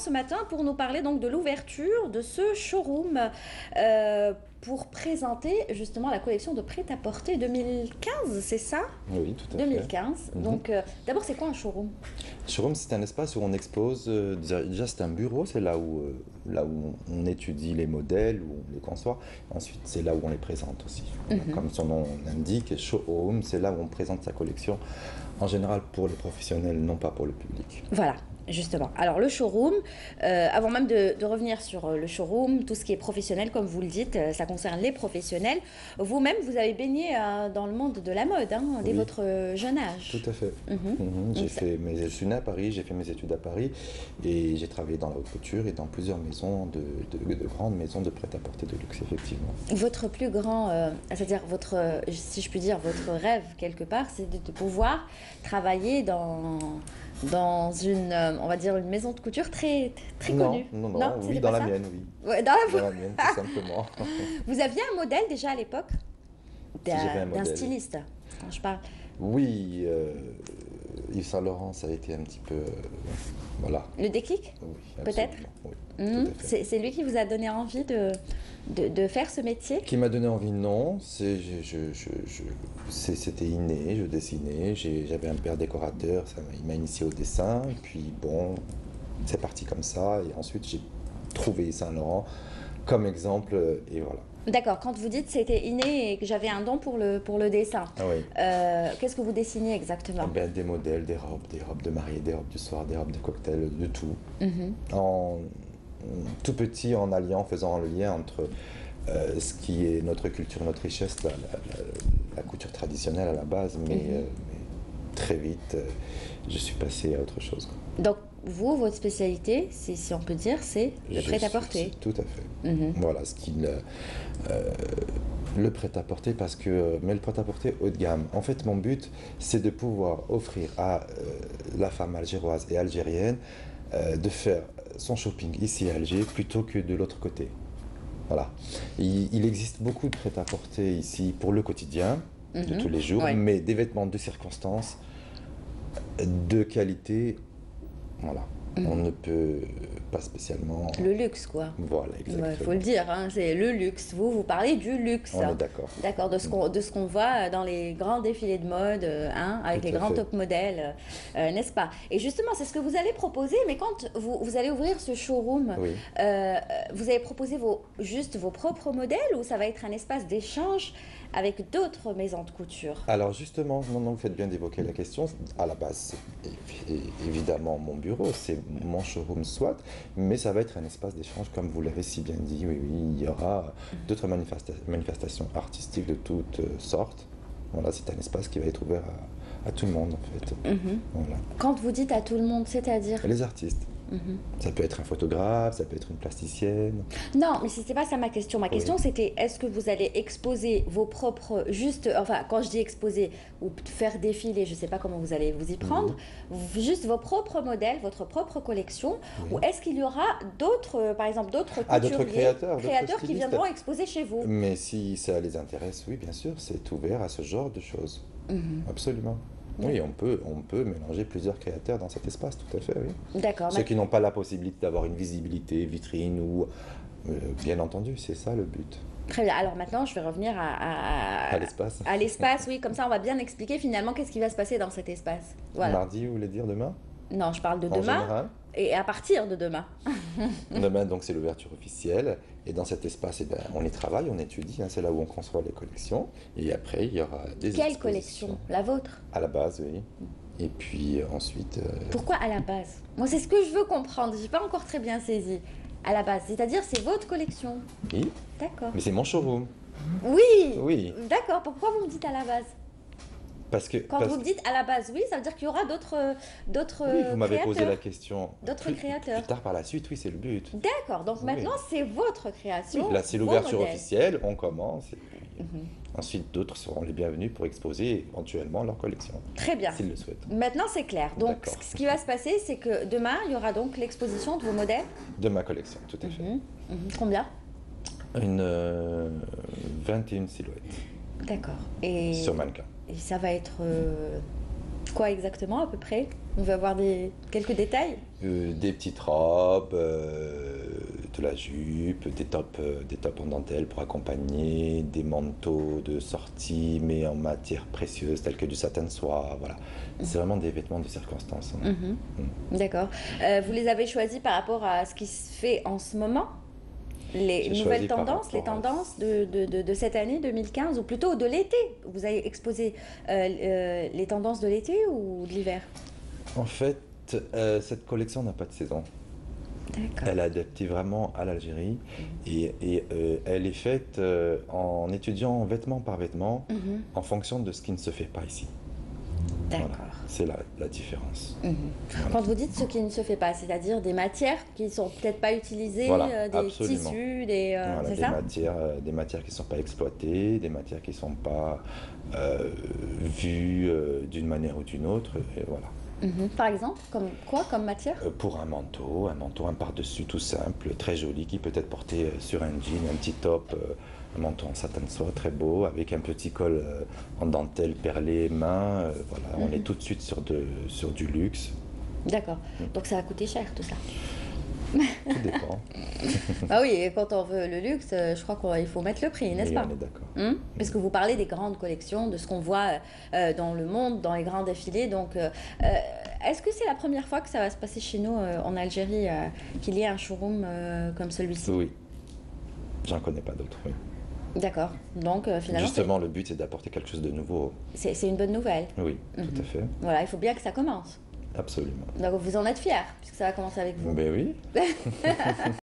Ce matin pour nous parler donc de l'ouverture de ce showroom pour présenter justement la collection de prêt-à-porter 2015, c'est ça? Oui, tout à fait. 2015. Donc d'abord, c'est quoi un showroom? Showroom, c'est un espace où on expose. Déjà, c'est un bureau, c'est là où on étudie les modèles, où on les conçoit. Ensuite, c'est là où on les présente aussi. Comme son nom l'indique, showroom, c'est là où on présente sa collection. En général pour les professionnels, non pas pour le public. Voilà. Justement. Alors le showroom, avant même de revenir sur le showroom, tout ce qui est professionnel, comme vous le dites, ça concerne les professionnels. Vous-même, vous avez baigné dans le monde de la mode, hein, dès Oui. votre jeune âge. Tout à fait. Je suis né à Paris, j'ai fait mes études à Paris et j'ai travaillé dans la haute couture et dans plusieurs maisons, de grandes maisons de prêt-à-porter de luxe, effectivement. Votre plus grand, c'est-à-dire votre, si je puis dire, votre rêve quelque part, c'est de pouvoir travailler dans une, on va dire, une maison de couture très connue. Non, Non, oui, c'était dans pas la ça? mienne, oui. Ouais, Dans la mienne, tout simplement. Vous aviez un modèle déjà à l'époque Si j'avais un d'un modèle. styliste, quand je parle. Oui, Yves Saint Laurent, ça a été un petit peu. Voilà. Le déclic, Oui, peut-être? absolument. Oui, tout à fait. C'est lui qui vous a donné envie de faire ce métier? Qui m'a donné envie, non. C'était inné, je dessinais. J'avais un père décorateur, il m'a initié au dessin. Et puis bon, c'est parti comme ça. Et ensuite, j'ai trouvé Saint Laurent comme exemple. Et voilà. D'accord, quand vous dites c'était inné et que j'avais un don pour le dessin, Ah oui. qu'est-ce que vous dessinez exactement? Ben, des modèles, des robes de mariée, des robes du soir, des robes de cocktail, de tout. En tout petit, en alliant, en faisant le lien entre ce qui est notre culture, notre richesse, la couture traditionnelle à la base, mais très vite, je suis passé à autre chose. Donc, vous, votre spécialité, si on peut dire, c'est le prêt-à-porter. Tout à fait. Voilà, le prêt-à-porter mais le prêt-à-porter haut de gamme. En fait, mon but, c'est de pouvoir offrir à la femme algéroise et algérienne de faire son shopping ici à Alger plutôt que de l'autre côté. Voilà. Il existe beaucoup de prêt-à-porter ici pour le quotidien, de tous les jours, Ouais. mais des vêtements de circonstance, de qualité, voilà. On ne peut pas spécialement. Le luxe, quoi. Voilà, exactement. Il faut le dire, hein, c'est le luxe. Vous parlez du luxe. On est d'accord. D'accord, de ce qu'on voit dans les grands défilés de mode, hein, avec Tout les à grands fait. top modèles, n'est-ce pas? Et justement, c'est ce que vous allez proposer, mais quand vous allez ouvrir ce showroom, Oui. vous allez proposer juste vos propres modèles ou ça va être un espace d'échange avec d'autres maisons de couture? Alors justement, non, vous faites bien d'évoquer la question. À la base, c'est évidemment mon bureau, c'est mon showroom soit, mais ça va être un espace d'échange, comme vous l'avez si bien dit. Oui, il y aura d'autres manifestations artistiques de toutes sortes. Voilà, c'est un espace qui va être ouvert à tout le monde en fait. Voilà. Quand vous dites à tout le monde, c'est-à-dire? Les artistes. Ça peut être un photographe, ça peut être une plasticienne. Non, mais c'était pas ça ma question. Ma question c'était est-ce que vous allez exposer vos propres, juste, enfin quand je dis exposer ou faire défiler, je sais pas comment vous allez vous y prendre, juste vos propres modèles, votre propre collection, ou est-ce qu'il y aura d'autres, par exemple d'autres Ah, d'autres couturiers, créateurs, d'autres créateurs qui stylistes. viendront exposer chez vous? Mais si ça les intéresse, oui, bien sûr, c'est ouvert à ce genre de choses. Absolument. Oui, on peut mélanger plusieurs créateurs dans cet espace, tout à fait, oui. D'accord. Ceux qui n'ont pas la possibilité d'avoir une visibilité, vitrine ou... bien entendu, c'est ça le but. Très bien. Alors maintenant, je vais revenir À l'espace. à l'espace, oui, comme ça on va bien expliquer finalement qu'est-ce qui va se passer dans cet espace. Voilà. Mardi, vous voulez dire demain? Non, je parle de En demain général. et à partir de demain. Demain, donc, c'est l'ouverture officielle. Et dans cet espace, eh ben, on y travaille, on étudie. Hein, c'est là où on conçoit les collections. Et après, il y aura des Quelle expositions. collection? La vôtre? À la base, oui. Et puis ensuite... Pourquoi à la base? Moi, c'est ce que je veux comprendre. J'ai pas encore très bien saisi. À la base, c'est-à-dire c'est votre collection. oui, D'accord. mais c'est mon showroom. Oui. Oui. D'accord. Pourquoi vous me dites à la base? Parce que... Quand vous me dites à la base, oui, ça veut dire qu'il y aura d'autres Oui, vous m'avez posé la créateurs. question D'autres plus créateurs. tard par la suite, oui, c'est le but. D'accord. Donc Oui. maintenant, c'est votre Oui, création. là, c'est vos l'ouverture modèles. officielle, on commence. Et puis, ensuite, d'autres seront les bienvenus pour exposer éventuellement leur collection, Très bien. s'ils le souhaitent. Maintenant, c'est clair. Donc, D'accord. ce qui va se passer, c'est que demain, il y aura donc l'exposition de vos modèles. De ma collection, tout à fait. Combien? Une 21 silhouettes D'accord. Et sur mannequin. ça va être quoi exactement à peu près? On va avoir quelques détails. Des petites robes, de la jupe, des tops en dentelle pour accompagner, des manteaux de sortie, mais en matière précieuse, telle que du satin de soie. Voilà. C'est vraiment des vêtements de circonstance. Hein. D'accord. Vous les avez choisis par rapport à ce qui se fait en ce moment? Les J'ai nouvelles choisi par tendances, les rapport à- tendances de cette année 2015, ou plutôt de l'été? Vous avez exposé les tendances de l'été ou de l'hiver? En fait, cette collection n'a pas de saison. D'accord. Elle est adaptée vraiment à l'Algérie et elle est faite en étudiant vêtement par vêtement en fonction de ce qui ne se fait pas ici. D'accord. Voilà, c'est la différence. Quand vous dites ce qui ne se fait pas, c'est-à-dire des matières qui ne sont peut-être pas utilisées, Voilà, des absolument. tissus, Voilà, c'est ça? des matières qui ne sont pas exploitées, des matières qui ne sont pas vues d'une manière ou d'une autre. Et voilà. Par exemple, comme quoi, comme matière? Pour un pardessus tout simple, très joli, qui peut être porté sur un jean, un petit top, un manteau en satin de soie très beau, avec un petit col en dentelle perlée main. Voilà, on est tout de suite sur du luxe. D'accord. Donc ça va coûter cher tout ça. Tout dépend. Ah oui, et quand on veut le luxe, je crois qu'il faut mettre le prix, n'est-ce Oui, pas? on est d'accord. Parce que vous parlez des grandes collections, de ce qu'on voit dans le monde, dans les grands défilés. Donc, est-ce que c'est la première fois que ça va se passer chez nous, en Algérie, qu'il y ait un showroom comme celui-ci? Oui, j'en connais pas d'autres. Oui. D'accord. Donc, finalement, Justement, le but c'est d'apporter quelque chose de nouveau. c'est une bonne nouvelle. Oui, tout à fait. Voilà, il faut bien que ça commence. Absolument. Donc, vous en êtes fiers, puisque ça va commencer avec vous. Ben oui.